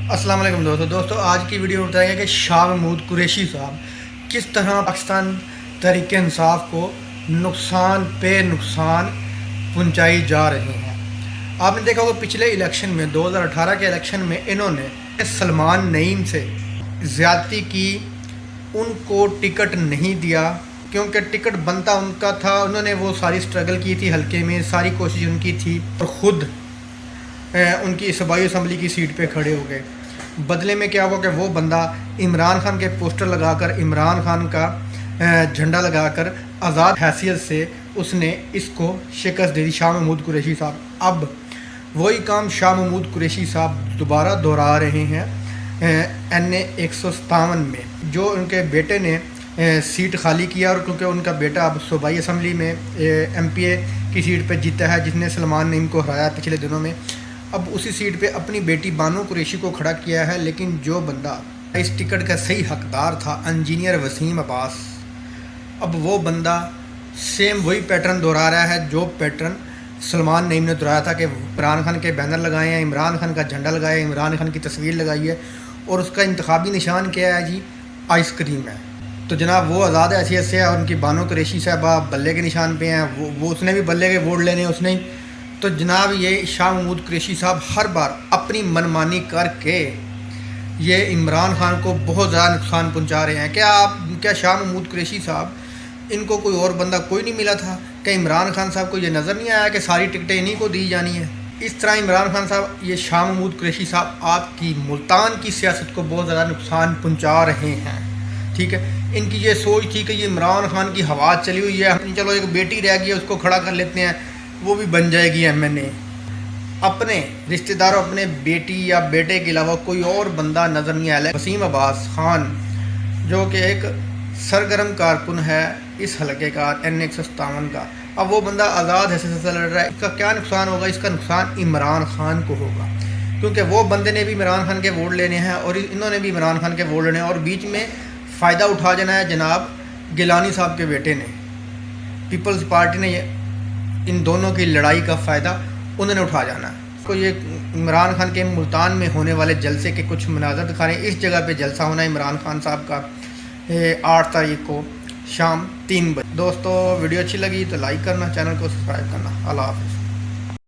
अस्सलाम वालेकुम दोस्तों आज की वीडियो में बताएंगे कि शाह महमूद कुरैशी साहब किस तरह पाकिस्तान तहरीक इंसाफ को नुकसान पे नुकसान पहुंचाई जा रही हैं। आपने देखा होगा पिछले इलेक्शन में 2018 के इलेक्शन में इन्होंने सलमान नईम से ज़्यादती की, उनको टिकट नहीं दिया क्योंकि टिकट बनता उनका था। उन्होंने वो सारी स्ट्रगल की थी, हल्के में सारी कोशिश उनकी थी और ख़ुद उनकी सूबाई असम्बली की सीट पे खड़े हो गए। बदले में क्या हुआ कि वो बंदा इमरान खान के पोस्टर लगाकर, इमरान खान का झंडा लगाकर आज़ाद हैसियत से उसने इसको शिकस्त दे दी, शाह महमूद कुरैशी साहब। अब वही काम शाह महमूद कुरैशी साहब दोबारा दोहरा रहे हैं NA 157 में, जो उनके बेटे ने सीट खाली किया। और क्योंकि उनका बेटा अब सूबाई असम्बली में MPA की सीट पर जीता है, जिसने सलमान नईम को हराया पिछले दिनों में, अब उसी सीट पे अपनी बेटी बानो कुरैशी को खड़ा किया है। लेकिन जो बंदा इस टिकट का सही हकदार था, इंजीनियर वसीम अब्बास, अब वो बंदा सेम वही पैटर्न दोहरा रहा है जो पैटर्न सलमान नईम ने दोहराया था कि इमरान खान के बैनर लगाए हैं, इमरान खान का झंडा लगाया है, इमरान खान की तस्वीर लगाई है और उसका इंतखाबी निशान क्या है जी, आइसक्रीम है। तो जनाब वो आज़ाद हैसियत से है और उनकी बानो कुरैशी साहबा बल्ले के निशान पे हैं, वो उसने भी बल्ले के वोट लेने उसने ही। तो जनाब ये शाह महमूद कुरैशी साहब हर बार अपनी मनमानी करके ये इमरान खान को बहुत ज़्यादा नुकसान पहुंचा रहे हैं। क्या शाह महमूद कुरैशी साहब, इनको कोई और बंदा कोई नहीं मिला था? क्या इमरान खान साहब को ये नज़र नहीं आया कि सारी टिकटें इन्हीं को दी जानी है? इस तरह इमरान खान साहब, ये शाह महमूद कुरैशी साहब आपकी मुल्तान की सियासत को बहुत ज़्यादा नुकसान पहुँचा रहे हैं। ठीक है, इनकी ये सोच थी कि ये इमरान खान की हवा चली हुई है, चलो एक बेटी रह गई है उसको खड़ा कर लेते हैं, वो भी बन जाएगी MNA। अपने रिश्तेदारों, अपने बेटी या बेटे के अलावा कोई और बंदा नज़र नहीं आया। वसीम अब्बास खान जो कि एक सरगर्म कारकुन है इस हलके का NA 157 का, अब वो बंदा आज़ाद हैसियत से लड़ रहा है। इसका क्या नुकसान होगा? इसका नुकसान इमरान खान को होगा, क्योंकि वो बंदे ने भी इमरान खान के वोट लेने हैं और इन्होंने भी इमरान खान के वोट लेने हैं और बीच में फ़ायदा उठा जाना है जनाब गिलानी साहब के बेटे ने। पीपल्स पार्टी ने इन दोनों की लड़ाई का फ़ायदा उन्होंने उठा जाना है। तो ये इमरान खान के मुल्तान में होने वाले जलसे के कुछ मनाज़र दिखा रहे हैं। इस जगह पे जलसा होना है इमरान खान साहब का 8 तारीख को शाम 3 बजे। दोस्तों वीडियो अच्छी लगी तो लाइक करना, चैनल को सब्सक्राइब करना। अल्लाह हाफ़िज़।